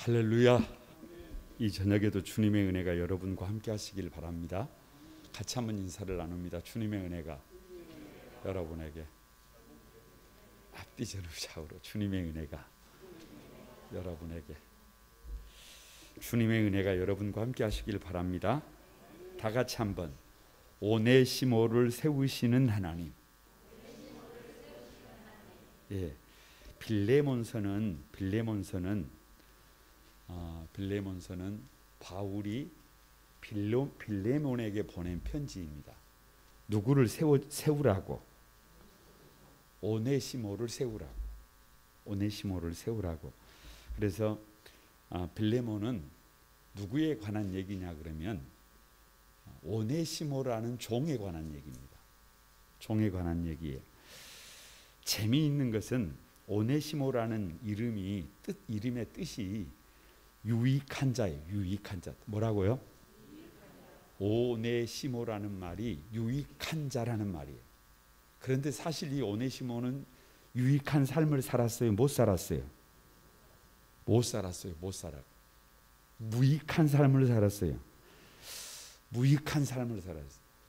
할렐루야. 이 저녁에도 주님의 은혜가 여러분과 함께 하시길 바랍니다. 같이 한번 인사를 나눕니다. 주님의 은혜가 여러분에게, 앞뒤 전후좌우로 주님의 은혜가 여러분에게, 주님의 은혜가 여러분과 함께 하시길 바랍니다. 다 같이 한번, 오네시모를 세우시는 하나님. 예, 빌레몬서는 바울이 빌레몬에게 보낸 편지입니다. 누구를 세우라고? 오네시모를 세우라고. 그래서 빌레몬은 누구에 관한 얘기냐 그러면 오네시모라는 종에 관한 얘기입니다. 종에 관한 얘기예요. 재미있는 것은 오네시모라는 이름의 뜻이 유익한 자예요. 유익한 자. 뭐라고요? 오네시모라는 말이 유익한 자라는 말이에요. 그런데 사실 이 오네시모는 유익한 삶을 살았어요? 못 살았어요? 못 살았어요. 무익한 삶을 살았어요.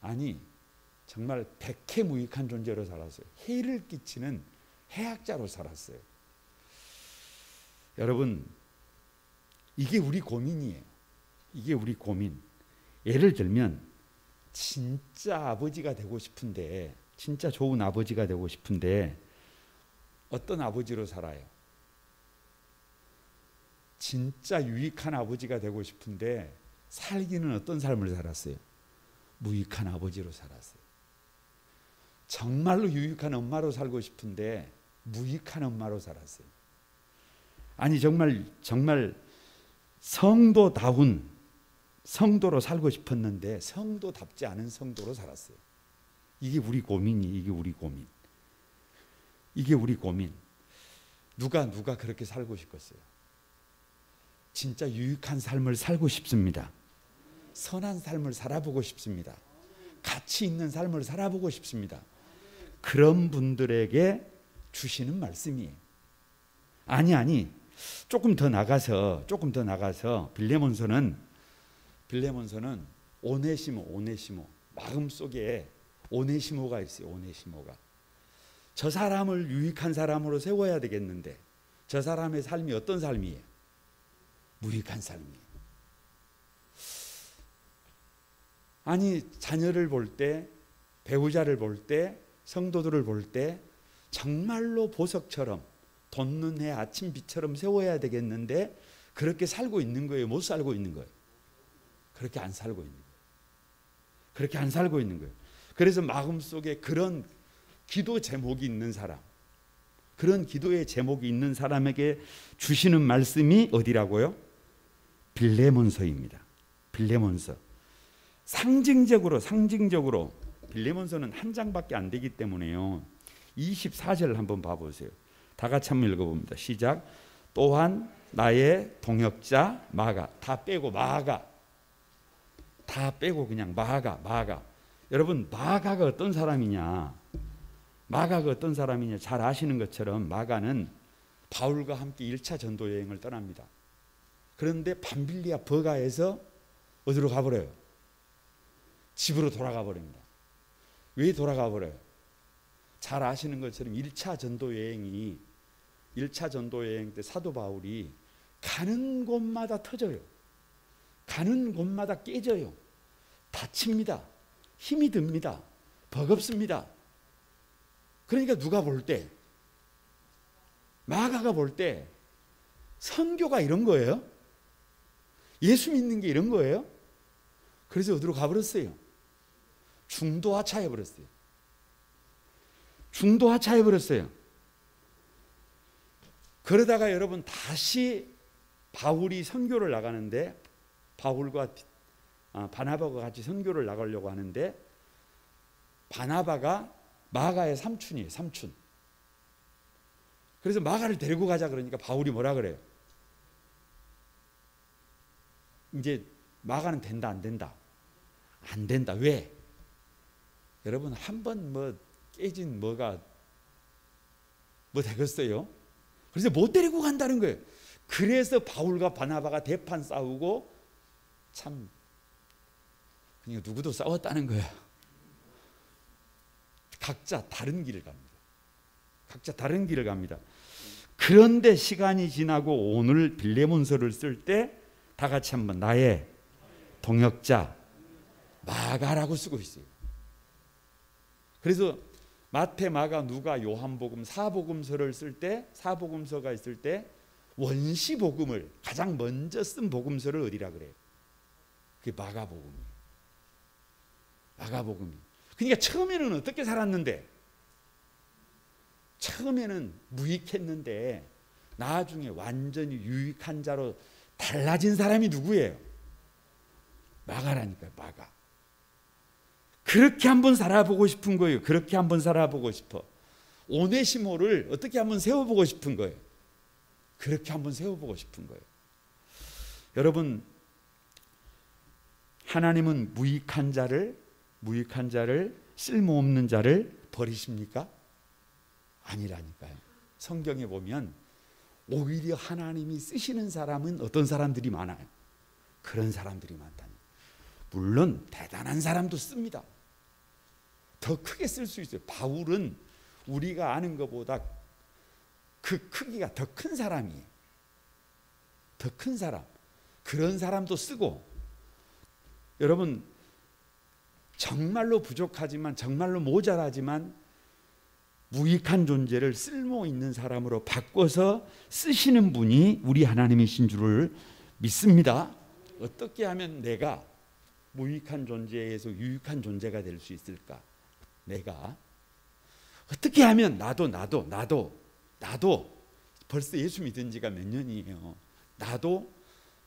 아니, 정말 백해무익한 존재로 살았어요. 해를 끼치는 해악자로 살았어요. 여러분, 이게 우리 고민이에요. 예를 들면 진짜 아버지가 되고 싶은데, 진짜 좋은 아버지가 되고 싶은데 어떤 아버지로 살아요? 진짜 유익한 아버지가 되고 싶은데 살기는 어떤 삶을 살았어요? 무익한 아버지로 살았어요. 정말로 유익한 엄마로 살고 싶은데 무익한 엄마로 살았어요. 아니, 정말 성도로 살고 싶었는데 성도답지 않은 성도로 살았어요. 이게 우리 고민. 누가 그렇게 살고 싶겠어요? 진짜 유익한 삶을 살고 싶습니다. 선한 삶을 살아보고 싶습니다. 가치 있는 삶을 살아보고 싶습니다. 그런 분들에게 주시는 말씀이에요. 아니, 조금 더 나가서 빌레몬서는 오네시모, 마음속에 오네시모가 있어요. 저 사람을 유익한 사람으로 세워야 되겠는데 저 사람의 삶이 어떤 삶이에요? 무익한 삶이에요. 아니, 자녀를 볼 때, 배우자를 볼 때, 성도들을 볼 때 정말로 보석처럼 돋는 해 아침빛처럼 세워야 되겠는데 그렇게 살고 있는 거예요? 못 살고 있는 거예요? 그렇게 안 살고 있는 거예요. 그래서 마음속에 그런 기도 제목이 있는 사람, 그런 기도의 제목이 있는 사람에게 주시는 말씀이 어디라고요? 빌레몬서입니다. 빌레몬서. 상징적으로 빌레몬서는 한 장밖에 안 되기 때문에요. 24절 한번 봐보세요. 다 같이 한번 읽어봅니다. 시작. 또한 나의 동역자 마가. 다 빼고 마가. 여러분, 마가가 어떤 사람이냐 잘 아시는 것처럼 마가는 바울과 함께 1차 전도 여행을 떠납니다. 그런데 밤빌리아 버가에서 어디로 가버려요? 집으로 돌아가 버립니다. 왜 돌아가 버려요? 잘 아시는 것처럼 1차 전도 여행 때 사도 바울이 가는 곳마다 터져요. 가는 곳마다 깨져요. 다칩니다. 힘이 듭니다. 버겁습니다. 그러니까 누가 볼 때, 마가가 볼 때 선교가 이런 거예요? 예수 믿는 게 이런 거예요? 그래서 어디로 가버렸어요? 중도 하차해버렸어요. 그러다가 여러분, 다시 바울이 선교를 나가는데, 바울과 바나바가 같이 선교를 나가려고 하는데, 바나바가 마가의 삼촌이에요. 그래서 마가를 데리고 가자 그러니까 바울이 뭐라 그래요? 이제 마가는 된다, 안 된다? 안 된다. 왜? 여러분, 한번 깨진 뭐가 되겠어요? 그래서 못 데리고 간다는 거예요. 그래서 바울과 바나바가 대판 싸우고 참 그러니까 누구도 싸웠다는 거야. 각자 다른 길을 갑니다. 각자 다른 길을 갑니다. 그런데 시간이 지나고 오늘 빌레몬서를 쓸 때 다 같이 한번 나의 동역자 마가라고 쓰고 있어요. 그래서 마태, 마가, 누가, 요한복음, 사복음서를 쓸 때, 사복음서가 있을 때 원시복음을 가장 먼저 쓴 복음서를 어디라 그래요? 그게 마가복음이에요. 마가복음이. 그러니까 처음에는 어떻게 살았는데? 처음에는 무익했는데 나중에 완전히 유익한 자로 달라진 사람이 누구예요? 마가라니까요. 마가. 그렇게 한번 살아보고 싶은 거예요. 그렇게 한번 살아보고 싶어. 오네시모를 어떻게 한번 세워보고 싶은 거예요. 그렇게 한번 세워보고 싶은 거예요. 여러분, 하나님은 무익한 자를 쓸모없는 자를 버리십니까? 아니라니까요. 성경에 보면 오히려 하나님이 쓰시는 사람은 어떤 사람들이 많아요? 그런 사람들이 많다니. 물론 대단한 사람도 씁니다. 더 크게 쓸 수 있어요. 바울은 우리가 아는 것보다 그 크기가 더 큰 사람이에요. 더 큰 사람. 그런 사람도 쓰고, 여러분 정말로 부족하지만 정말로 모자라지만 무익한 존재를 쓸모 있는 사람으로 바꿔서 쓰시는 분이 우리 하나님이신 줄을 믿습니다. 어떻게 하면 내가 무익한 존재에서 유익한 존재가 될 수 있을까? 내가 어떻게 하면 나도 벌써 예수 믿은 지가 몇 년이에요.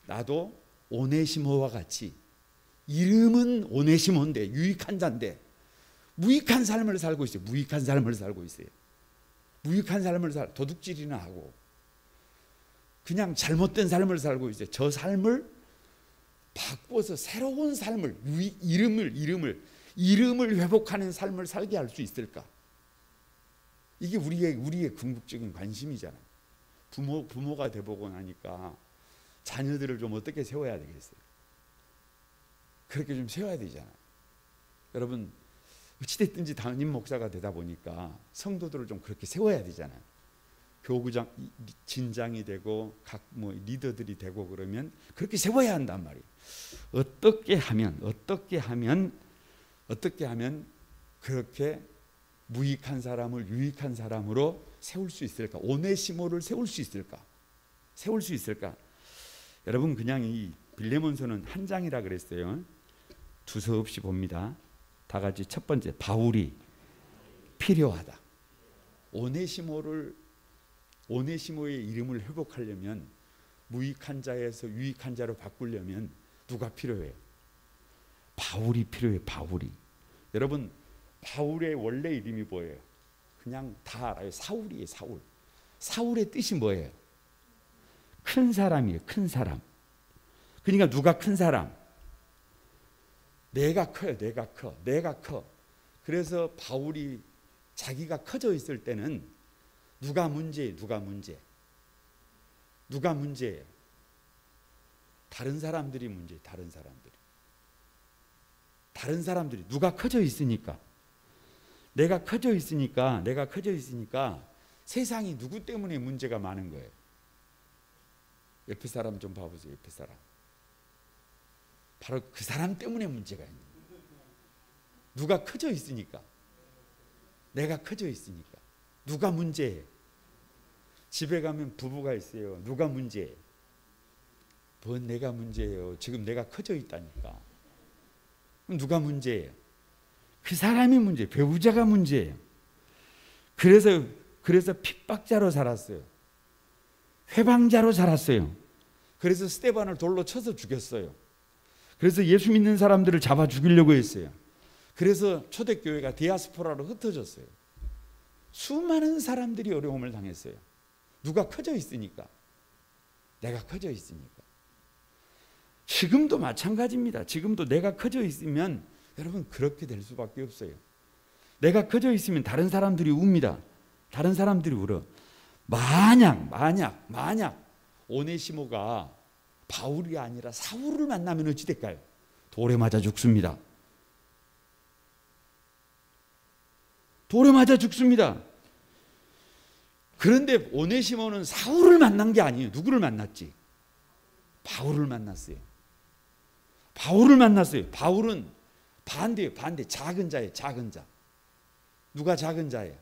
나도 오네시모와 같이, 이름은 오네시모인데 유익한 자인데 무익한 삶을 살고 있어요. 무익한 삶을 살고 있어요. 무익한 삶을 도둑질이나 하고 그냥 잘못된 삶을 살고 있어요. 저 삶을 바꿔서 새로운 삶을, 이름을 회복하는 삶을 살게 할 수 있을까? 이게 우리의 궁극적인 관심이잖아요. 부모가 돼보고 나니까 자녀들을 좀 어떻게 세워야 되겠어요? 그렇게 좀 세워야 되잖아요. 여러분, 어찌됐든지 담임 목사가 되다 보니까 성도들을 좀 그렇게 세워야 되잖아요. 교구장 진장이 되고 각 리더들이 되고 그러면 그렇게 세워야 한단 말이에요. 어떻게 하면 그렇게 무익한 사람을 유익한 사람으로 세울 수 있을까? 오네시모를 세울 수 있을까? 여러분, 그냥 이 빌레몬서는 한 장이라 그랬어요. 두서 없이 봅니다. 다 같이 첫 번째, 바울이 필요하다. 오네시모의 이름을 회복하려면, 무익한 자에서 유익한 자로 바꾸려면 누가 필요해요? 바울이 필요해요. 바울이. 여러분, 바울의 원래 이름이 뭐예요? 그냥 다 알아요. 사울이에요. 사울. 사울의 뜻이 뭐예요? 큰 사람이에요. 큰 사람. 그러니까 누가 큰 사람? 내가 커요. 내가 커. 그래서 바울이 자기가 커져 있을 때는 누가 문제예요? 다른 사람들이 문제예요. 다른 사람들이 누가 커져 있으니까. 내가 커져 있으니까 세상이 누구 때문에 문제가 많은 거예요? 옆에 사람 좀 봐보세요. 옆에 사람. 바로 그 사람 때문에 문제가 있는 거예요. 누가 커져 있으니까. 내가 커져 있으니까. 누가 문제예요? 집에 가면 부부가 있어요. 누가 문제예요? 뭔 내가 문제예요. 지금 내가 커져 있다니까. 그럼 누가 문제예요? 그 사람이 문제예요. 배우자가 문제예요. 그래서 핍박자로 살았어요. 회방자로 살았어요. 그래서 스데반을 돌로 쳐서 죽였어요. 그래서 예수 믿는 사람들을 잡아 죽이려고 했어요. 그래서 초대교회가 디아스포라로 흩어졌어요. 수많은 사람들이 어려움을 당했어요. 누가 커져 있으니까. 내가 커져 있으니까. 지금도 마찬가지입니다. 지금도 내가 커져 있으면 여러분 그렇게 될 수밖에 없어요. 내가 커져 있으면 다른 사람들이 웁니다. 다른 사람들이 울어. 만약 오네시모가 바울이 아니라 사울을 만나면 어찌 될까요? 돌에 맞아 죽습니다. 돌에 맞아 죽습니다. 그런데 오네시모는 사울을 만난 게 아니에요. 누구를 만났지? 바울을 만났어요. 바울을 만났어요. 바울은 반대예요. 반대. 작은 자예요. 작은 자. 누가 작은 자예요?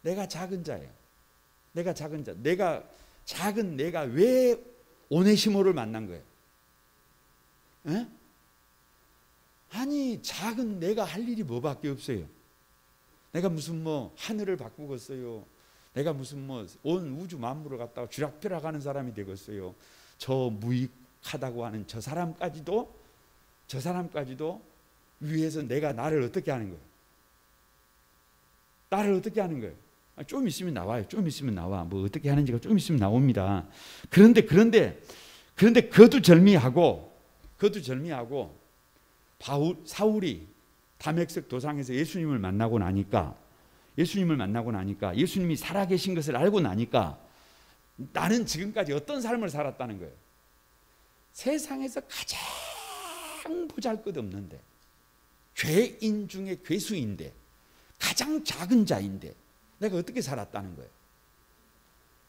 내가 작은 자예요. 내가 작은 자. 내가 작은 내가 왜 오네시모를 만난 거예요? 에? 아니 작은 내가 할 일이 뭐밖에 없어요. 내가 무슨 뭐 하늘을 바꾸겠어요. 내가 무슨 뭐 온 우주 만물을 갖다가 쥐락펴락하는 사람이 되겠어요. 저 무익하다고 하는 저 사람까지도 위해서 내가 나를 어떻게 하는 거예요? 나를 어떻게 하는 거예요? 좀 있으면 나와요. 좀 있으면 나와. 뭐 어떻게 하는지가 좀 있으면 나옵니다. 그런데 그것도 절미하고 사울이 다메섹 도상에서 예수님을 만나고 나니까 예수님이 살아계신 것을 알고 나니까 나는 지금까지 어떤 삶을 살았다는 거예요. 세상에서 가장 보잘것없는데 죄인 중에 괴수인데 가장 작은 자인데 내가 어떻게 살았다는 거예요.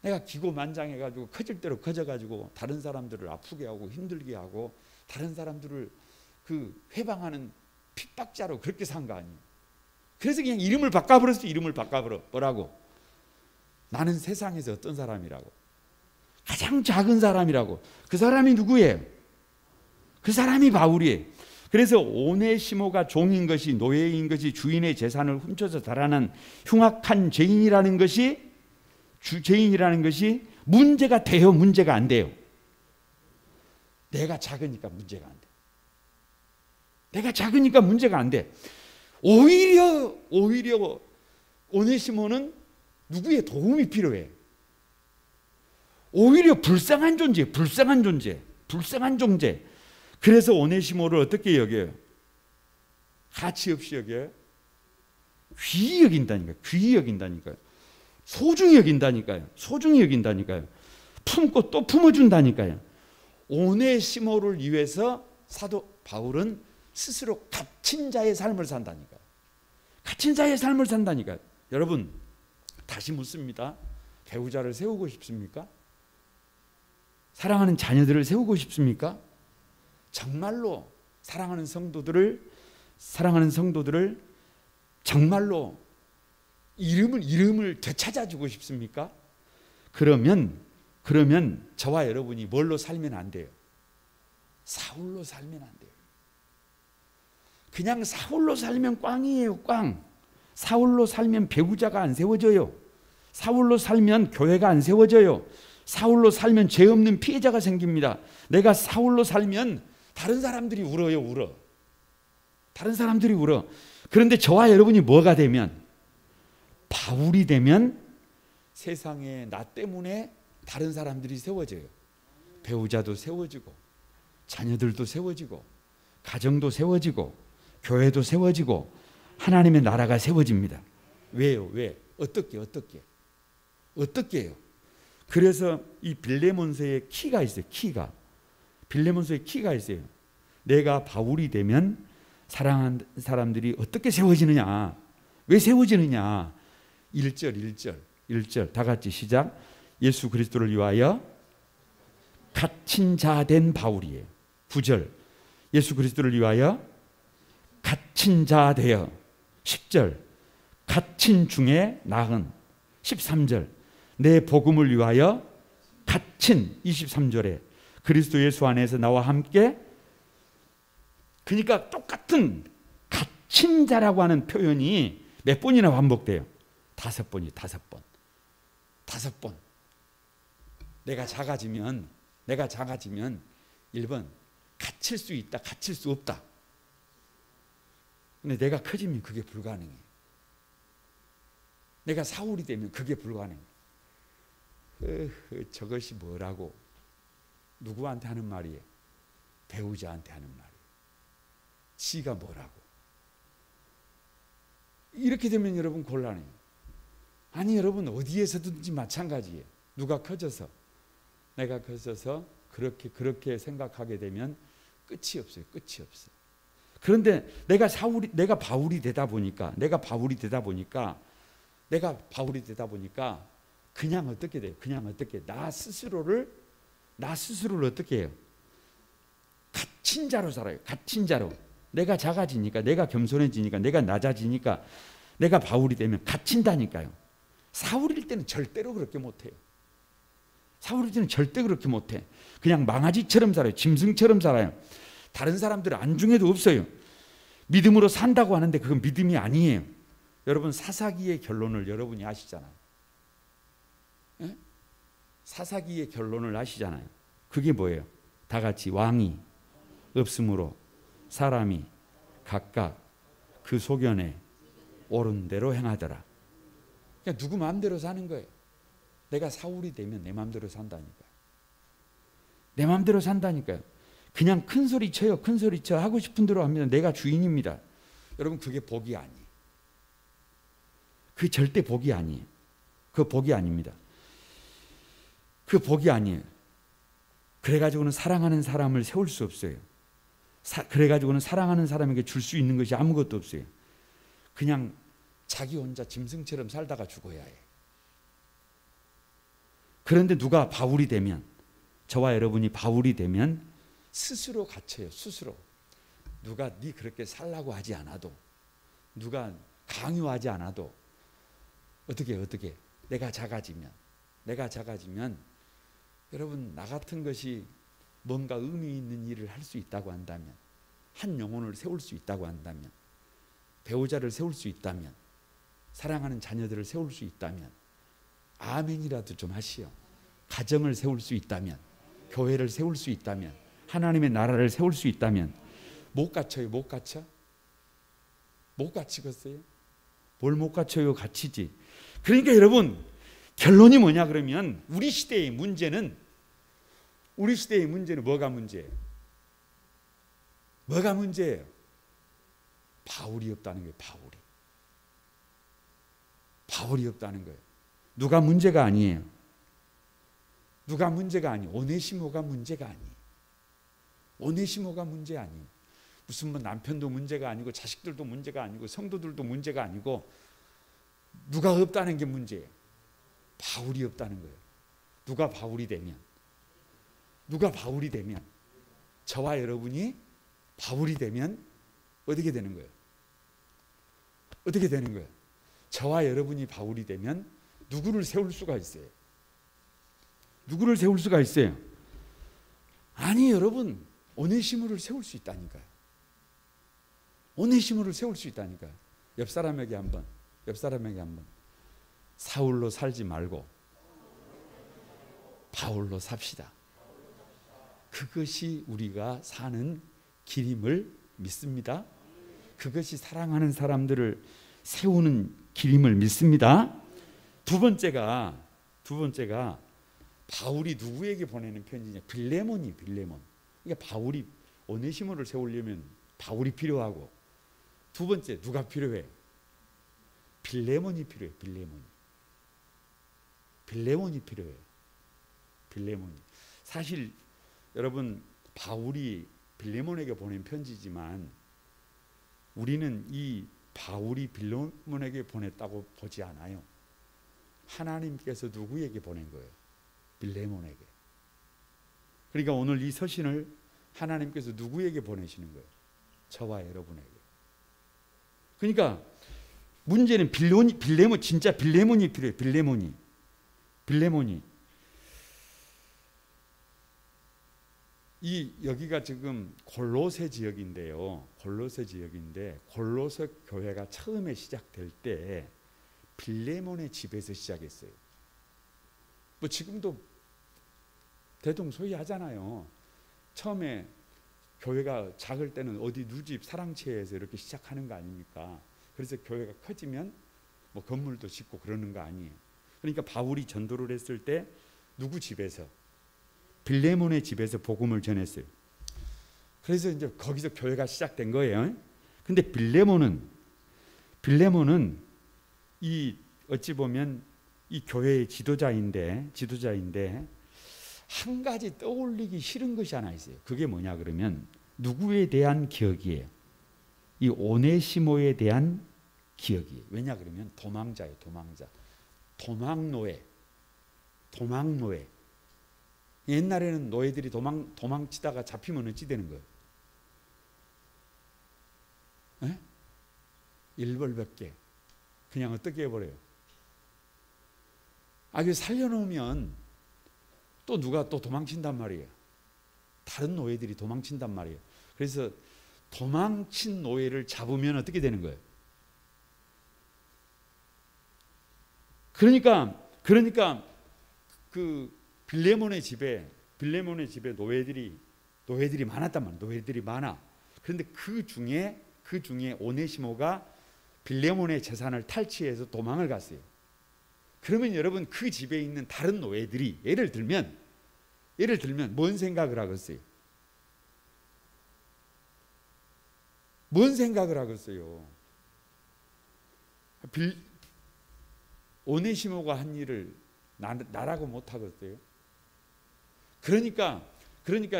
내가 기고만장해가지고 커질 대로 커져가지고 다른 사람들을 아프게 하고 힘들게 하고 다른 사람들을 그 회방하는 핍박자로 그렇게 산 거 아니에요. 그래서 그냥 이름을 바꿔버렸어. 이름을 바꿔버려. 뭐라고? 나는 세상에서 어떤 사람이라고? 가장 작은 사람이라고. 그 사람이 누구예요? 그 사람이 바울이에요. 그래서 오네시모가 종인 것이 노예인 것이 주인의 재산을 훔쳐서 달아난 흉악한 죄인이라는 것이 문제가 돼요? 문제가 안 돼요? 내가 작으니까 문제가 안 돼. 내가 작으니까 문제가 안 돼. 오히려 오네시모는 누구의 도움이 필요해. 오히려 불쌍한 존재. 그래서 오네시모를 어떻게 여겨요? 가치 없이 여겨요? 귀히 여긴다니까요. 소중히 여긴다니까요. 품고 또 품어준다니까요. 오네시모를 위해서 사도 바울은 스스로 갇힌 자의 삶을 산다니까요. 여러분 다시 묻습니다. 배우자를 세우고 싶습니까? 사랑하는 자녀들을 세우고 싶습니까? 정말로 사랑하는 성도들을 정말로 이름을 되찾아주고 싶습니까? 그러면 저와 여러분이 뭘로 살면 안 돼요? 사울로 살면 안 돼요. 그냥 사울로 살면 꽝이에요. 꽝. 사울로 살면 배우자가 안 세워져요. 사울로 살면 교회가 안 세워져요. 사울로 살면 죄 없는 피해자가 생깁니다. 내가 사울로 살면 다른 사람들이 울어요. 다른 사람들이 울어. 그런데 저와 여러분이 뭐가 되면, 바울이 되면 세상에 나 때문에 다른 사람들이 세워져요. 배우자도 세워지고 자녀들도 세워지고 가정도 세워지고 교회도 세워지고 하나님의 나라가 세워집니다. 왜요? 왜? 어떻게 해요? 그래서 이 빌레몬서의 키가 있어요. 빌레몬서의 키가 있어요. 내가 바울이 되면 사랑하는 사람들이 어떻게 세워지느냐? 왜 세워지느냐? 1절 다 같이 시작. 예수 그리스도를 위하여 갇힌 자 된 바울이에요. 9절 예수 그리스도를 위하여 갇힌 자 되어. 10절 갇힌 중에 나은. 13절 내 복음을 위하여 갇힌. 23절에 그리스도 예수 안에서 나와 함께. 그러니까 똑같은 갇힌 자라고 하는 표현이 몇 번이나 반복돼요? 5번이 5번. 내가 작아지면 1번 갇힐 수 있다, 갇힐 수 없다. 근데 내가 커지면 그게 불가능해. 내가 사울이 되면 그게 불가능해. 저것이 뭐라고? 누구한테 하는 말이에요? 배우자한테 하는 말이에요. 지가 뭐라고? 이렇게 되면 여러분 곤란해요. 아니 여러분 어디에서든지 마찬가지예요. 누가 커져서 내가 거쳐서 그렇게 생각하게 되면 끝이 없어요. 끝이 없어. 그런데 내가 바울이 되다 보니까 그냥 어떻게 돼요? 그냥 어떻게 나 스스로를 어떻게 해요? 갇힌 자로 살아요. 갇힌 자로. 내가 작아지니까, 내가 겸손해지니까, 내가 낮아지니까, 내가 바울이 되면 갇힌다니까요. 사울일 때는 절대로 그렇게 못해요. 사울일 때는 절대 그렇게 못해. 그냥 망아지처럼 살아요. 짐승처럼 살아요. 다른 사람들은 안중에도 없어요. 믿음으로 산다고 하는데 그건 믿음이 아니에요. 여러분, 사사기의 결론을 여러분이 아시잖아요. 예? 사사기의 결론을 아시잖아요. 그게 뭐예요? 다 같이 왕이 없으므로 사람이 각각 그 소견에 옳은 대로 행하더라. 그냥 누구 마음대로 사는 거예요. 내가 사울이 되면 내 마음대로 산다니까요. 내 마음대로 산다니까요. 그냥 큰 소리 쳐요. 큰 소리 쳐. 하고 싶은 대로 합니다. 내가 주인입니다. 여러분, 그게 복이 아니에요. 그게 절대 복이 아니에요. 그 복이 아닙니다. 그 복이 아니에요. 그래가지고는 사랑하는 사람을 세울 수 없어요. 그래가지고는 사랑하는 사람에게 줄 수 있는 것이 아무것도 없어요. 그냥 자기 혼자 짐승처럼 살다가 죽어야 해. 그런데 누가 바울이 되면, 저와 여러분이 바울이 되면 스스로 갇혀요. 스스로. 누가 네 그렇게 살라고 하지 않아도, 누가 강요하지 않아도 어떻게 내가 작아지면 여러분, 나 같은 것이 뭔가 의미 있는 일을 할 수 있다고 한다면, 한 영혼을 세울 수 있다고 한다면, 배우자를 세울 수 있다면, 사랑하는 자녀들을 세울 수 있다면, 아멘이라도 좀 하시오. 가정을 세울 수 있다면, 교회를 세울 수 있다면, 하나님의 나라를 세울 수 있다면 못 갇혀요? 못 갇혀? 못 갇히겠어요? 뭘 못 갇혀요? 갇히지. 그러니까 여러분, 결론이 뭐냐 그러면, 우리 시대의 문제는 뭐가 문제예요? 뭐가 문제예요? 바울이 없다는 거예요. 바울이 없다는 거예요. 누가 문제가 아니에요. 누가 문제가 아니에요. 오네시모가 문제가 아니에요. 오네시모가 문제 아니에요. 무슨 뭐 남편도 문제가 아니고, 자식들도 문제가 아니고, 성도들도 문제가 아니고, 누가 없다는 게 문제예요. 바울이 없다는 거예요. 누가 바울이 되면, 저와 여러분이 바울이 되면 어떻게 되는 거예요? 저와 여러분이 바울이 되면 누구를 세울 수가 있어요? 아니, 여러분, 오네시모를 세울 수 있다니까요. 옆 사람에게 한번 사울로 살지 말고 바울로 삽시다. 그것이 우리가 사는 길임을 믿습니다. 그것이 사랑하는 사람들을 세우는 길임을 믿습니다. 두 번째가 바울이 누구에게 보내는 편지냐? 빌레몬이. 그러니까 바울이 오네시모를 세우려면 바울이 필요하고, 두 번째 누가 필요해? 빌레몬이 필요해. 빌레몬이 필요해요. 사실 여러분, 바울이 빌레몬에게 보낸 편지지만 우리는 이 바울이 빌레몬에게 보냈다고 보지 않아요. 하나님께서 누구에게 보낸 거예요? 빌레몬에게. 그러니까 오늘 이 서신을 하나님께서 누구에게 보내시는 거예요? 저와 여러분에게. 그러니까 문제는 빌레몬, 진짜 빌레몬이 필요해요. 빌레몬이. 여기가 지금 골로새 지역인데요. 골로새 교회가 처음에 시작될 때 빌레몬의 집에서 시작했어요. 뭐 지금도 대동소이하잖아요. 처음에 교회가 작을 때는 어디 누집 사랑채에서 이렇게 시작하는 거 아닙니까? 그래서 교회가 커지면 뭐 건물도 짓고 그러는 거 아니에요. 그러니까 바울이 전도를 했을 때 누구 집에서? 빌레몬의 집에서 복음을 전했어요. 그래서 이제 거기서 교회가 시작된 거예요. 근데 빌레몬은 이 어찌 보면 이 교회의 지도자인데 한 가지 떠올리기 싫은 것이 하나 있어요. 그게 뭐냐 그러면 누구에 대한 기억이에요? 이 오네시모에 대한 기억이에요. 왜냐 그러면 도망자예요. 도망자. 도망노예. 도망노예. 옛날에는 노예들이 도망치다가 잡히면 어찌 되는 거예요? 에? 일벌백계. 그냥 어떻게 해버려요? 그 살려놓으면 또 누가 또 도망친단 말이에요. 다른 노예들이 도망친단 말이에요. 그래서 도망친 노예를 잡으면 어떻게 되는 거예요? 그러니까 그 빌레몬의 집에 노예들이 많았단 말이에요. 노예들이 많아. 그런데 그 중에 오네시모가 빌레몬의 재산을 탈취해서 도망을 갔어요. 그러면 여러분 그 집에 있는 다른 노예들이 예를 들면 뭔 생각을 하겠어요? 뭔 생각을 하겠어요? 오네시모가 한 일을 나라고 못 하겠어요? 그러니까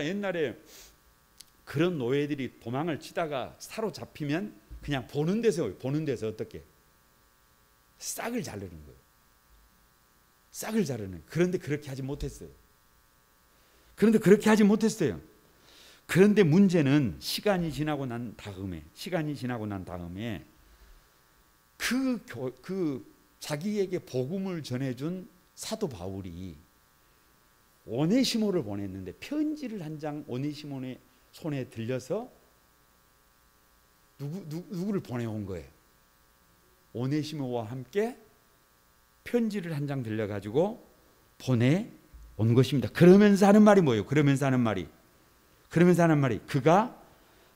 옛날에 그런 노예들이 도망을 치다가 사로잡히면 그냥 보는 데서 어떻게 싹을 자르는 거예요. 싹을 자르는. 그런데 그렇게 하지 못했어요. 그런데 문제는 시간이 지나고 난 다음에 그 자기에게 복음을 전해준 사도 바울이 오네시모를 보냈는데 편지를 한 장 오네시모의 손에 들려서 누구를 보내온 거예요? 오네시모와 함께 편지를 한 장 들려가지고 보내온 것입니다. 그러면서 하는 말이 뭐예요? 그러면서 하는 말이 그가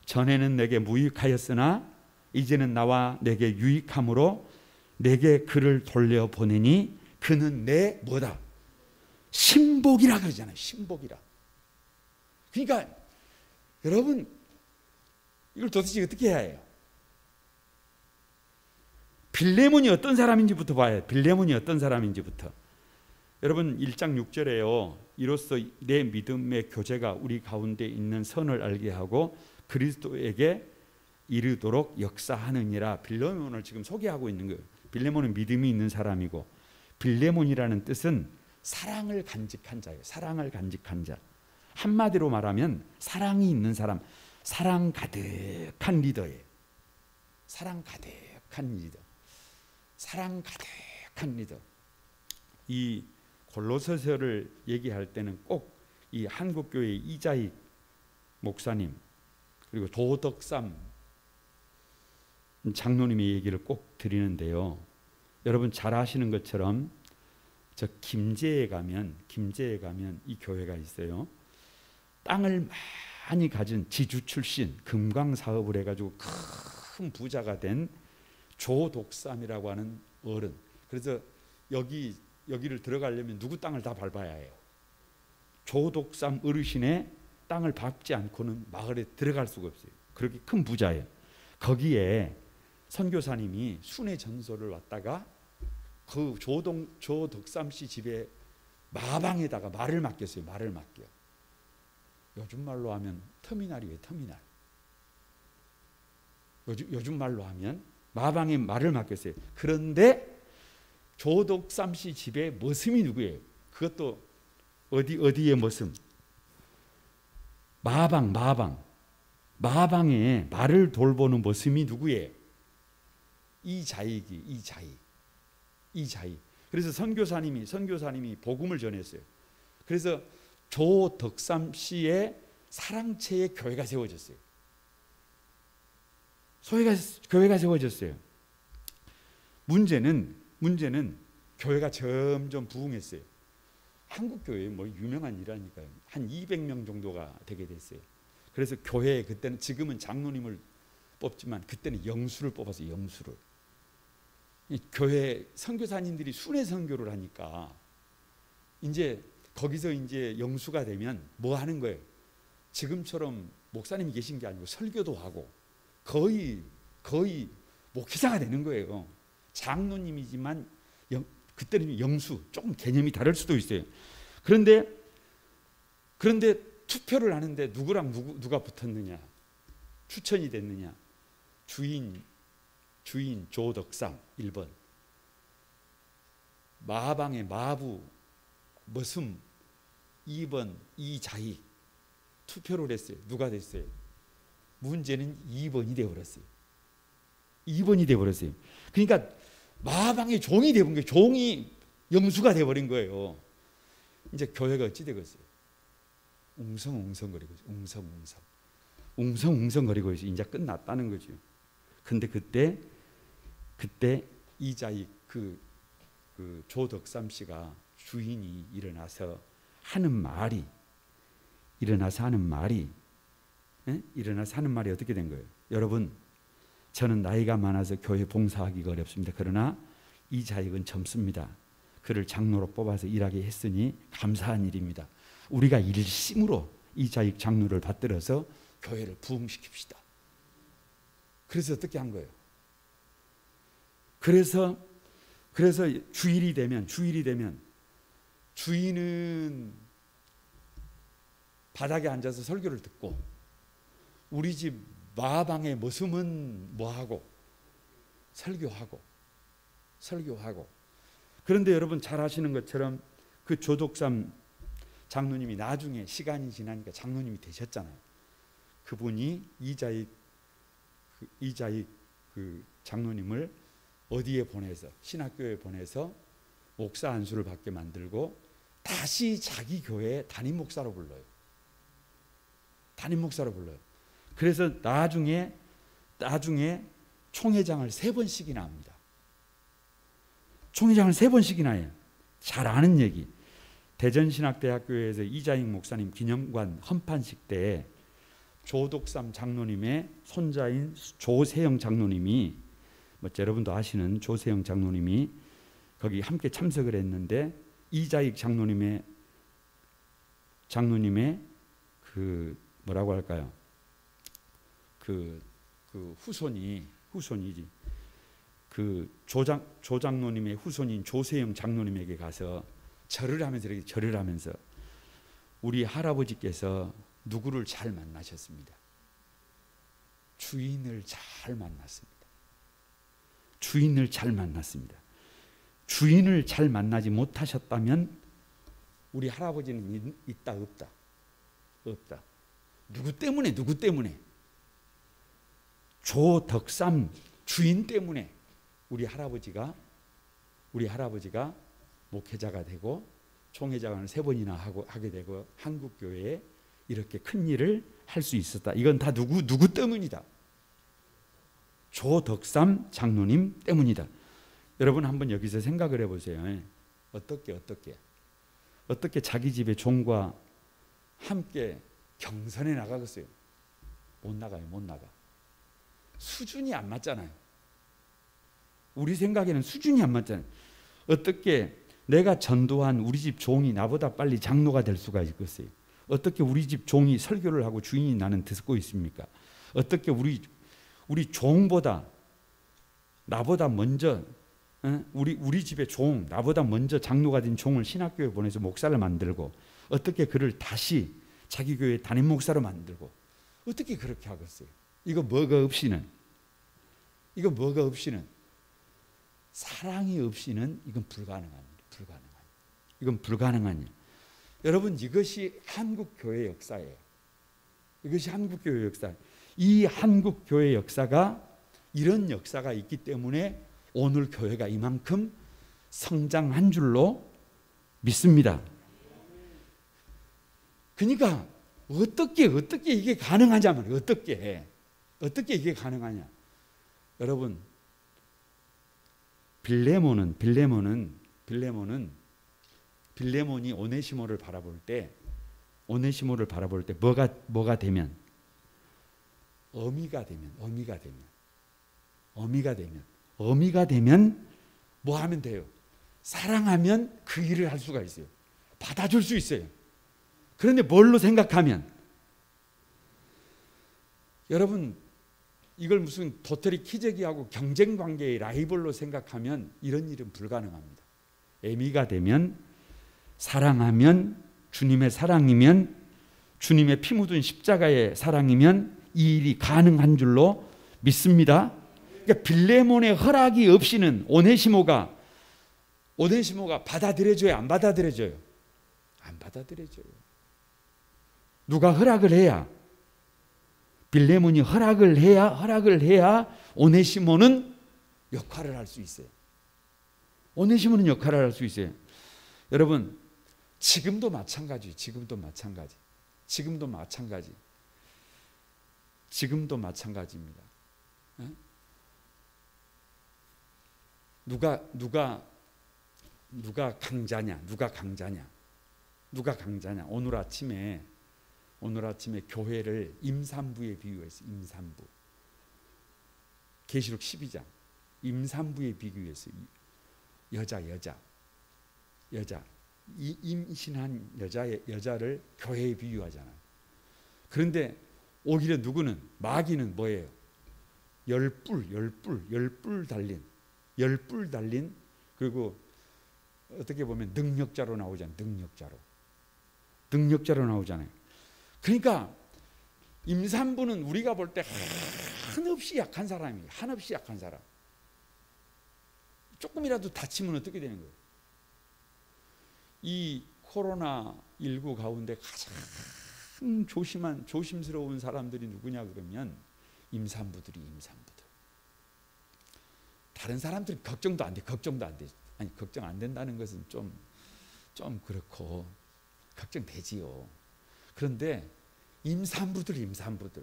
전에는 내게 무익하였으나 이제는 나와 내게 유익함으로 내게 그를 돌려보내니 그는 내 뭐다? 신복이라 그러잖아요. 신복이라. 그러니까 여러분 이걸 도대체 어떻게 해야 해요? 빌레몬이 어떤 사람인지부터 봐야 돼요. 여러분 1장 6절에요. 이로써 내 믿음의 교제가 우리 가운데 있는 선을 알게 하고 그리스도에게 이르도록 역사하느니라. 빌레몬을 지금 소개하고 있는 거예요. 빌레몬은 믿음이 있는 사람이고 빌레몬이라는 뜻은 사랑을 간직한 자예요. 사랑을 간직한 자. 한마디로 말하면 사랑이 있는 사람, 사랑 가득한 리더예요. 사랑 가득한 리더. 이 골로새서를 얘기할 때는 꼭 이 한국교회 이자익 목사님 그리고 도덕삼 장로님의 얘기를 꼭 드리는데요. 여러분 잘 아시는 것처럼 저 김제에 가면 이 교회가 있어요. 땅을 많이 가진 지주 출신 금광 사업을 해가지고 큰 부자가 된 조독삼이라고 하는 어른. 그래서 여기를 들어가려면 누구 땅을 다 밟아야 해요. 조독삼 어르신의 땅을 밟지 않고는 마을에 들어갈 수가 없어요. 그렇게 큰 부자예요. 거기에 선교사님이 순회 전소를 왔다가 그 조덕삼 씨 집에 마방에다가 말을 맡겼어요. 요즘 말로 하면 터미널이에요. 터미널. 요즘 말로 하면 마방에 말을 맡겼어요. 그런데 조덕삼 씨 집에 머슴이 누구예요? 그것도 어디의 머슴? 마방에 말을 돌보는 머슴이 누구예요? 이자익. 그래서 선교사님이 복음을 전했어요. 그래서 조덕삼 씨의 사랑채에 교회가 세워졌어요. 교회가 세워졌어요. 문제는 교회가 점점 부흥했어요. 한국 교회 뭐 유명한 일이라니까요. 한 200명 정도가 되게 됐어요. 그래서 교회에 그때는 지금은 장로님을 뽑지만 그때는 영수를 뽑았어요. 영수를. 교회 선교사님들이 순회 선교를 하니까 이제 거기서 이제 영수가 되면 뭐 하는 거예요? 지금처럼 목사님이 계신 게 아니고 설교도 하고 거의 목회자가 되는 거예요. 장로님이지만 그때는 영수, 조금 개념이 다를 수도 있어요. 그런데 그런데 투표를 하는데 누구랑 누가 붙었느냐? 추천이 됐느냐? 주인 조덕삼 1번, 마방의 마부 머슴 2번 이자익. 투표를 했어요. 누가 됐어요? 문제는 2번이 되어버렸어요. 2번이 되어버렸어요. 그러니까 마방의 종이 되어버린 거예요. 종이 영수가 되어버린 거예요. 이제 교회가 어찌 되겠어요? 웅성웅성거리고 있어요. 웅성웅성거리고 있어요. 이제 끝났다는 거죠. 근데 그때 이자익 그 조덕삼 씨가 주인이 일어나서 하는 말이 어떻게 된 거예요? 여러분, 저는 나이가 많아서 교회 봉사하기가 어렵습니다. 그러나 이자익은 젊습니다. 그를 장로로 뽑아서 일하게 했으니 감사한 일입니다. 우리가 일심으로 이자익 장로를 받들어서 교회를 부흥시킵시다. 그래서 어떻게 한 거예요? 그래서 주일이 되면 주인은 바닥에 앉아서 설교를 듣고 우리 집 마방의 머슴은 뭐하고? 설교하고. 그런데 여러분 잘 아시는 것처럼 그 조덕삼 장로님이 나중에 시간이 지나니까 장로님이 되셨잖아요. 그분이 이자익 그 장로님을 어디에 보내서, 신학교에 보내서 목사 안수를 받게 만들고 다시 자기 교회에 담임 목사로 불러요. 그래서 나중에 총회장을 3번씩이나 합니다. 총회장을 3번씩이나 해요. 잘 아는 얘기. 대전신학대학교에서 이자익 목사님 기념관 헌판식 때에 조덕삼 장로님의 손자인 조세영 장로님이, 여러분도 아시는 조세영 장로님이 거기 함께 참석을 했는데, 이자익 장로님의 그 뭐라고 할까요? 그 후손이지. 그 조장로님의 후손인 조세영 장로님에게 가서 절을 하면서 우리 할아버지께서 누구를 잘 만나셨습니다. 주인을 잘 만났습니다. 주인을 잘 만나지 못하셨다면 우리 할아버지는 있다 없다. 누구 때문에? 조덕삼 주인 때문에 우리 할아버지가 목회자가 되고 총회장을 3번이나 하게 되고 한국교회에 이렇게 큰 일을 할 수 있었다. 이건 다 누구 때문이다. 조덕삼 장로님 때문이다. 여러분 한번 여기서 생각을 해보세요. 어떻게 자기 집의 종과 함께 경선에 나가겠어요? 못 나가. 수준이 안 맞잖아요. 우리 생각에는 수준이 안 맞잖아요. 어떻게 내가 전도한 우리 집 종이 나보다 빨리 장로가 될 수가 있겠어요? 어떻게 우리 집 종이 설교를 하고 주인이 나는 듣고 있습니까? 어떻게 우리 종보다 나보다 먼저 우리 집의 종, 나보다 먼저 장로가 된 종을 신학교에 보내서 목사를 만들고, 어떻게 그를 다시 자기 교회 담임 목사로 만들고, 어떻게 그렇게 하겠어요? 이거 뭐가 없이는 사랑이 없이는 이건 불가능한 일. 여러분, 이것이 한국 교회 역사예요. 이 한국 교회 역사가, 이런 역사가 있기 때문에 오늘 교회가 이만큼 성장한 줄로 믿습니다. 그러니까 어떻게 이게 가능하냐면, 어떻게 이게 가능하냐? 여러분, 빌레몬이 오네시모를 바라볼 때 뭐가 되면? 어미가 되면 뭐 하면 돼요? 사랑하면 그 일을 할 수가 있어요. 받아줄 수 있어요. 그런데 뭘로 생각하면? 여러분, 이걸 무슨 도토리 키재기하고 경쟁 관계의 라이벌로 생각하면 이런 일은 불가능합니다. 애미가 되면, 사랑하면, 주님의 사랑이면 주님의 피 묻은 십자가의 사랑이면 이 일이 가능한 줄로 믿습니다. 그러니까 빌레몬의 허락이 없이는 오네시모가 받아들여져요, 안 받아들여져요? 안 받아들여져요. 누가 허락을 해야, 빌레몬이 허락을 해야 오네시모는 역할을 할 수 있어요. 오네시모는 역할을 할 수 있어요. 여러분, 지금도 마찬가지. 지금도 마찬가지입니다. 누가 강자냐? 오늘 아침에 교회를 임산부에 비유했어요. 임산부. 계시록 12장. 임산부에 비유했어요. 여자. 임신한 여자를 교회에 비유하잖아요. 그런데 오히려 누구는, 마귀는 뭐예요? 열뿔 달린, 그리고 어떻게 보면 능력자로 나오잖아요. 능력자로 나오잖아요. 그러니까 임산부는 우리가 볼 때 한없이 약한 사람이에요. 한없이 약한 사람. 조금이라도 다치면 어떻게 되는 거예요? 이 코로나19 가운데 가장 조심스러운 사람들이 누구냐 그러면 임산부들. 다른 사람들은 걱정도 안 돼. 아니, 걱정 안 된다는 것은 좀 그렇고, 걱정되지요. 그런데 임산부들.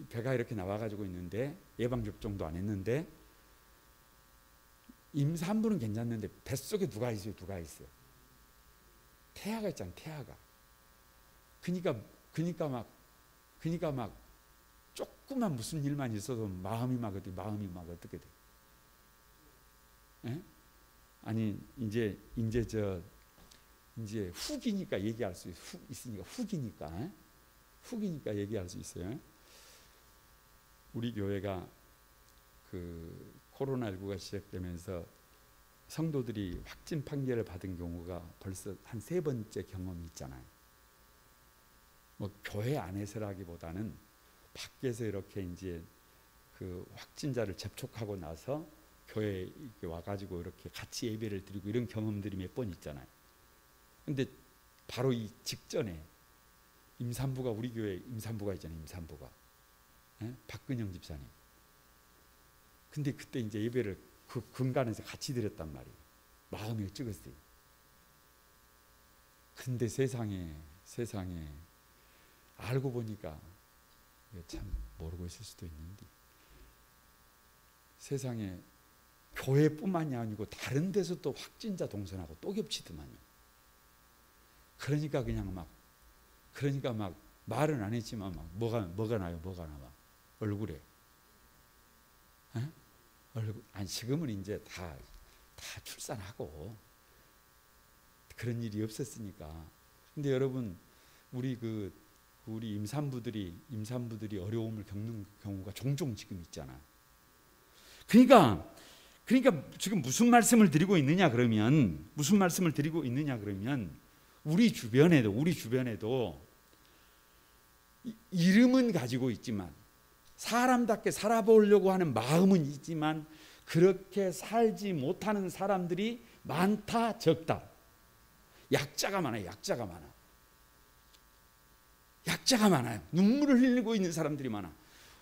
배가 이렇게 나와가지고 있는데 예방접종도 안 했는데, 임산부는 괜찮는데 뱃속에 누가 있어요? 태아가 있잖아. 그러니까 막 조그만 무슨 일만 있어도 마음이 막 어떻게 돼? 에? 아니 이제 후기니까 얘기할 수 있으니까 후기니까 얘기할 수 있어요. 우리 교회가 그 코로나19가 시작되면서 성도들이 확진 판결을 받은 경우가 벌써 한 3번째 경험이 있잖아요. 뭐 교회 안에서라기보다는 밖에서 이렇게 이제 그 확진자를 접촉하고 나서 교회에 와가지고 이렇게 같이 예배를 드리고 이런 경험들이 몇 번 있잖아요. 근데 바로 이 직전에 임산부가, 우리 교회 임산부가 있잖아요. 박근영 집사님. 근데 그때 이제 예배를 그 근간에서 같이 드렸단 말이에요. 마음이 어쩌겠어요. 근데 세상에 알고 보니까 참 모르고 있을 수도 있는데, 세상에 교회뿐만이 아니고 다른 데서 또 확진자 동선하고 또 겹치더만요. 그러니까 막 말은 안 했지만 막 뭐가 나와 얼굴에. 아니 지금은 이제 다 출산하고 그런 일이 없었으니까. 근데 여러분, 우리 임산부들이 어려움을 겪는 경우가 종종 지금 있잖아. 그러니까 지금 무슨 말씀을 드리고 있느냐 그러면 우리 주변에도 이름은 가지고 있지만, 사람답게 살아보려고 하는 마음은 있지만 그렇게 살지 못하는 사람들이 많다, 적다. 약자가 많아요. 눈물을 흘리고 있는 사람들이 많아.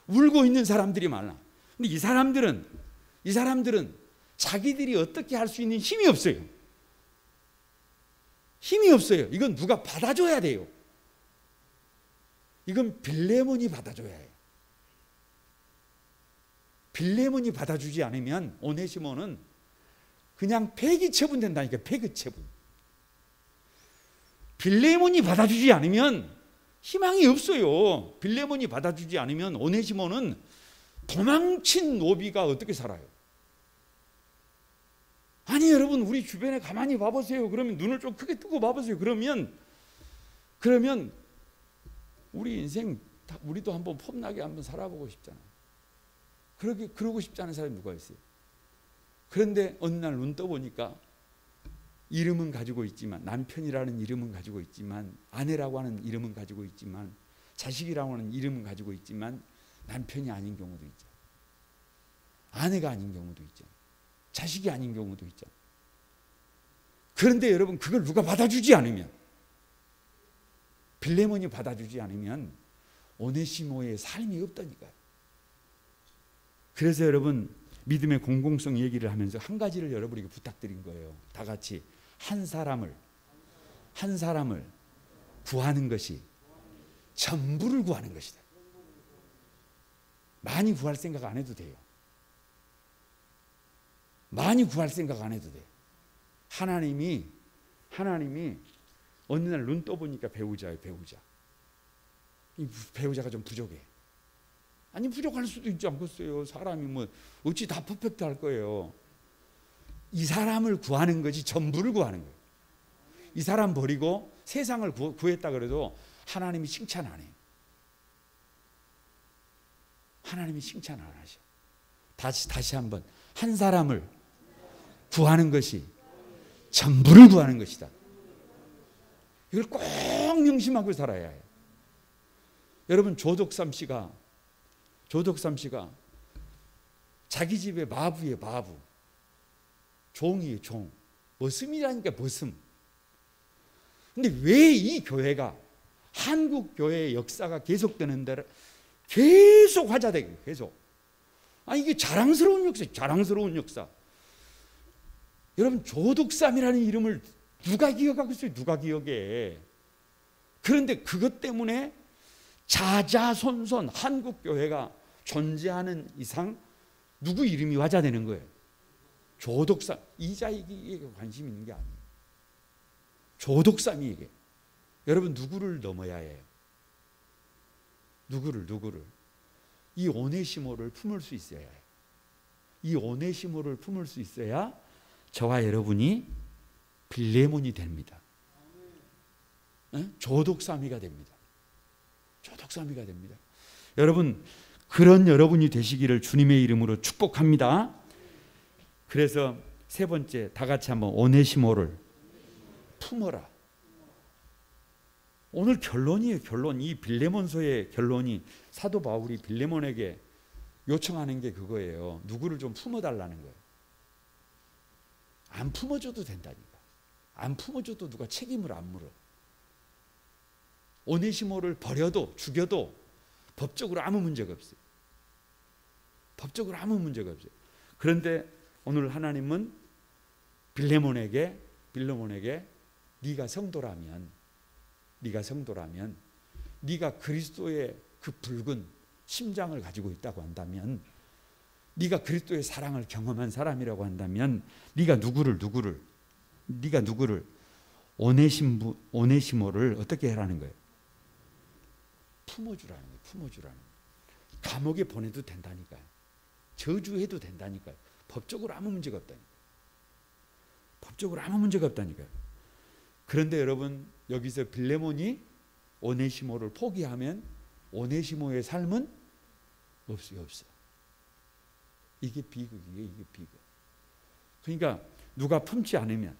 울고 있는 사람들이 많아. 근데 이 사람들은 자기들이 어떻게 할 수 있는 힘이 없어요. 이건 누가 받아줘야 돼요. 이건 빌레몬이 받아줘야 해요. 빌레몬이 받아주지 않으면 오네시모는 그냥 폐기 처분된다니까. 폐기 처분. 빌레몬이 받아주지 않으면 희망이 없어요. 빌레몬이 받아주지 않으면 오네시모는 도망친 노비가 어떻게 살아요? 아니 여러분, 우리 주변에 가만히 봐보세요. 그러면 눈을 좀 크게 뜨고 봐보세요. 그러면 우리 인생 우리도 한번 폼나게 한번 살아보고 싶잖아요. 그러고 싶지 않은 사람이 누가 있어요? 그런데 어느 날 눈 떠보니까 이름은 가지고 있지만, 남편이라는 이름은 가지고 있지만, 아내라고 하는 이름은 가지고 있지만, 자식이라고 하는 이름은 가지고 있지만 남편이 아닌 경우도 있죠. 아내가 아닌 경우도 있죠. 자식이 아닌 경우도 있죠. 그런데 여러분, 그걸 누가 받아주지 않으면, 빌레몬이 받아주지 않으면 오네시모의 삶이 없다니까요. 그래서 여러분, 믿음의 공공성 얘기를 하면서 한 가지를 여러분에게 부탁드린 거예요. 다 같이 한 사람을 구하는 것이 전부를 구하는 것이다. 많이 구할 생각 안 해도 돼요. 많이 구할 생각 안 해도 돼요. 하나님이 어느 날 눈 떠보니까 배우자예요. 이 배우자가 좀 부족해. 아니, 부족할 수도 있지 않겠어요. 사람이 뭐 어찌 다 퍼펙트 할 거예요. 이 사람을 구하는 것이 전부를 구하는 거예요. 이 사람 버리고 세상을 구했다 그래도 하나님이 칭찬 안 해요. 하나님이 칭찬 안 하셔. 다시 한번, 한 사람을 구하는 것이 전부를 구하는 것이다. 이걸 꼭 명심하고 살아야 해요. 여러분, 조덕삼 씨가 자기 집에 마부예요. 마부. 종이에요. 종. 머슴이라니까, 머슴. 근데 왜 이 교회가, 한국 교회의 역사가 계속되는 데를 계속 화자되고 계속. 이게 자랑스러운 역사, 자랑스러운 역사. 여러분, 조덕삼이라는 이름을 누가 기억하고 있어요? 누가 기억해? 그런데 그것 때문에 자자손손 한국 교회가 존재하는 이상 누구 이름이 화자되는 거예요? 조덕삼. 이자에게 관심 있는 게 아니에요. 조덕삼이에게. 여러분, 누구를 넘어야 해요? 누구를? 이 오네시모를 품을 수 있어야 해요. 이 오네시모를 품을 수 있어야 저와 여러분이 빌레몬이 됩니다. 조덕삼이가 됩니다. 조덕삼이가 됩니다. 여러분, 그런 여러분이 되시기를 주님의 이름으로 축복합니다. 그래서 세 번째, 다 같이 한번 오네시모를 품어라. 오늘 결론이에요. 결론. 이 빌레몬서의 결론이, 사도 바울이 빌레몬에게 요청하는 게 그거예요. 누구를 좀 품어달라는 거예요. 안 품어줘도 된다니까. 안 품어줘도 누가 책임을 안 물어. 오네시모를 버려도 죽여도 법적으로 아무 문제가 없어요. 법적으로 아무 문제가 없어요. 그런데 오늘 하나님은 빌레몬에게 네가 성도라면, 네가 그리스도의 그 붉은 심장을 가지고 있다고 한다면, 네가 그리스도의 사랑을 경험한 사람이라고 한다면, 네가 누구를 오네시모를 어떻게 해라는 거예요? 품어주라는 거예요. 품어주라는 거예요. 감옥에 보내도 된다니까요. 저주해도 된다니까요. 법적으로 아무 문제가 없다니까요. 법적으로 아무 문제가 없다니까요. 그런데 여러분, 여기서 빌레몬이 오네시모를 포기하면 오네시모의 삶은 없어요. 이게 비극이에요. 이게 비극. 그러니까 누가 품지 않으면,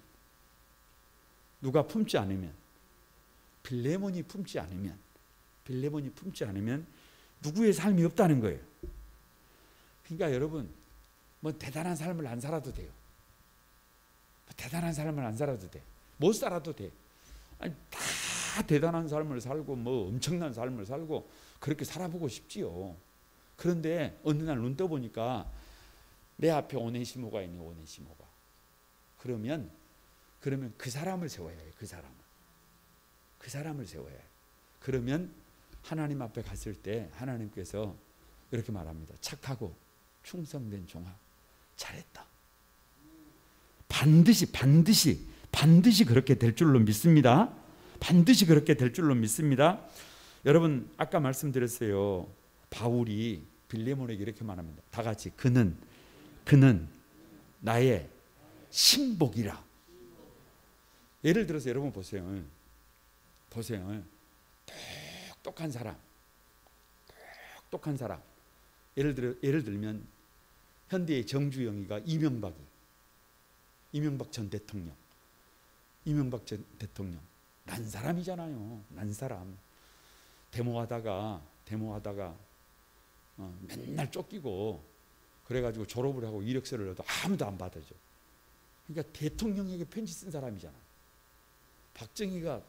빌레몬이 품지 않으면 누구의 삶이 없다는 거예요. 그러니까 여러분, 뭐 대단한 삶을 안 살아도 돼요. 못 살아도 돼. 아니, 다 대단한 삶을 살고 뭐 엄청난 삶을 살고 그렇게 살아보고 싶지요. 그런데 어느 날 눈 떠보니까 내 앞에 오네시모가 있네. 오네시모가. 그러면 그 사람을 세워야 해요. 그 사람을 세워야 해요. 그러면 하나님 앞에 갔을 때 하나님께서 이렇게 말합니다. 착하고 충성된 종아, 잘했다. 반드시 그렇게 될 줄로 믿습니다. 반드시 그렇게 될 줄로 믿습니다. 여러분, 아까 말씀드렸어요. 바울이 빌레몬에게 이렇게 말합니다. 다 같이, 그는 나의 신복이라. 예를 들어서 여러분 보세요. 똑똑한 사람. 예를 들면 현대의 정주영이가 이명박 전 대통령. 이명박 전 대통령 난 사람이잖아요. 난 사람. 데모하다가 맨날 쫓기고 그래가지고 졸업을 하고 이력서를 넣어도 아무도 안 받아줘. 그러니까 대통령에게 편지 쓴 사람이잖아. 박정희가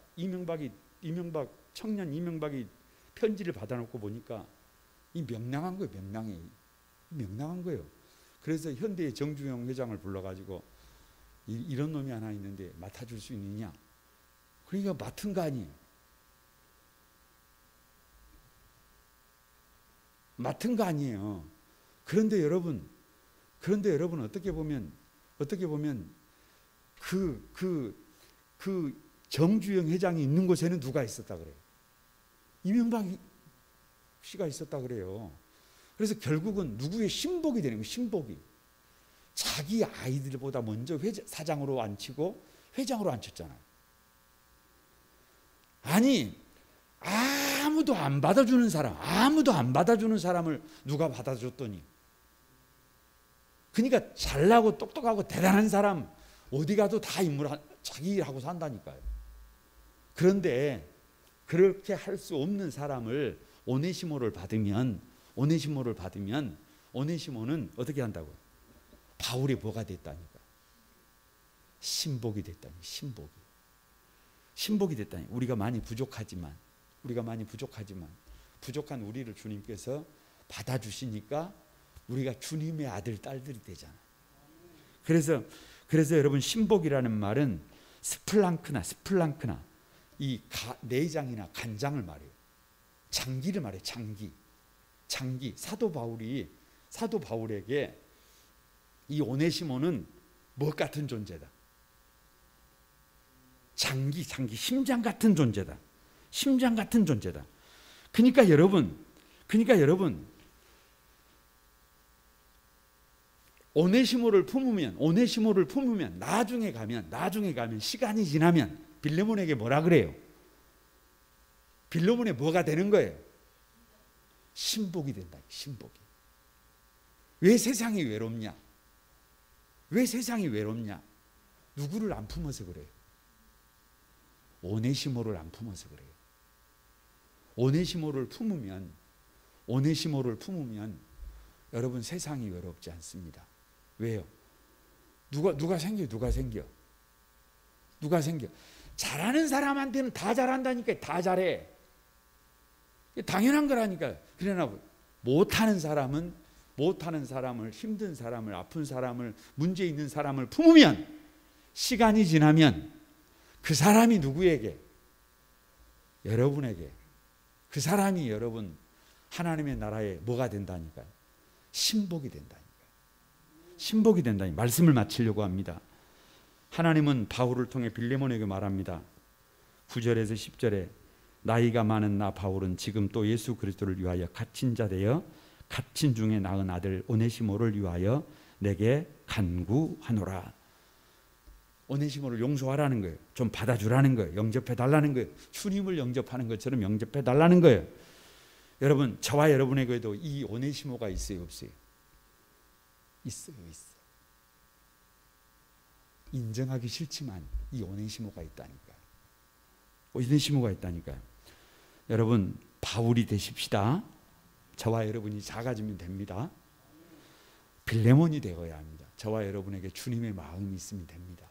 청년 이명박이 편지를 받아놓고 보니까 이 명랑한 거예요. 명랑한 거예요. 그래서 현대의 정주영 회장을 불러가지고 이런 놈이 하나 있는데 맡아줄 수 있느냐. 그러니까 맡은 거 아니에요. 맡은 거 아니에요. 그런데 여러분 어떻게 보면 그 정주영 회장이 있는 곳에는 누가 있었다 그래요? 이명박 씨가 있었다 그래요. 그래서 결국은 누구의 신복이 되는 거예요. 신복이. 자기 아이들보다 먼저 사장으로 앉히고 회장으로 앉혔잖아요. 아니 아무도 안 받아주는 사람을 누가 받아줬더니, 그러니까 잘나고 똑똑하고 대단한 사람 어디 가도 다 자기 일하고 산다니까요. 그런데 그렇게 할 수 없는 사람을 오네시모를 받으면 오네시모는 어떻게 한다고요? 바울이 뭐가 됐다니까? 신복이 됐다니. 신복이 됐다니. 우리가 많이 부족하지만 부족한 우리를 주님께서 받아주시니까 우리가 주님의 아들 딸들이 되잖아요. 그래서 여러분 신복이라는 말은 스플랑크나 이 내장이나 간장을 말해요. 장기를 말해요. 장기. 사도 바울에게 이 오네시모는 뭐 같은 존재다. 장기, 심장 같은 존재다. 그러니까 여러분 오네시모를 품으면 나중에 가면 시간이 지나면 빌레몬에게 뭐라 그래요? 빌레몬에 뭐가 되는 거예요? 신복이 된다. 신복이. 왜 세상이 외롭냐? 누구를 안 품어서 그래요? 오네시모를 안 품어서 그래요. 오네시모를 품으면 여러분 세상이 외롭지 않습니다. 왜요? 누가 생겨? 잘하는 사람한테는 다 잘한다니까. 다 잘해. 당연한 거라니까. 그러나 못하는 사람을, 힘든 사람을, 아픈 사람을, 문제 있는 사람을 품으면 시간이 지나면 그 사람이 누구에게? 여러분에게. 그 사람이 여러분 하나님의 나라에 뭐가 된다니까요? 신복이 된다니. 말씀을 마치려고 합니다. 하나님은 바울을 통해 빌레몬에게 말합니다. 9절에서 10절에 나이가 많은 나 바울은 지금 또 예수 그리스도를 위하여 갇힌 자 되어 갇힌 중에 낳은 아들 오네시모를 위하여 내게 간구하노라. 오네시모를 용서하라는 거예요. 좀 받아주라는 거예요. 영접해 달라는 거예요. 주님을 영접하는 것처럼 영접해 달라는 거예요. 여러분, 저와 여러분에게도 이 오네시모가 있어요, 없어요? 있어요. 인정하기 싫지만 이 오네시모가 있다니까요. 여러분, 바울이 되십시다. 저와 여러분이 작아지면 됩니다. 빌레몬이 되어야 합니다. 저와 여러분에게 주님의 마음이 있으면 됩니다.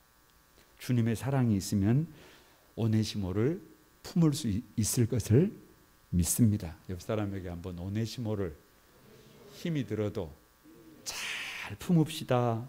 주님의 사랑이 있으면 오네시모를 품을 수 있을 것을 믿습니다. 옆 사람에게 한번 오네시모를 힘이 들어도 잘 품읍시다.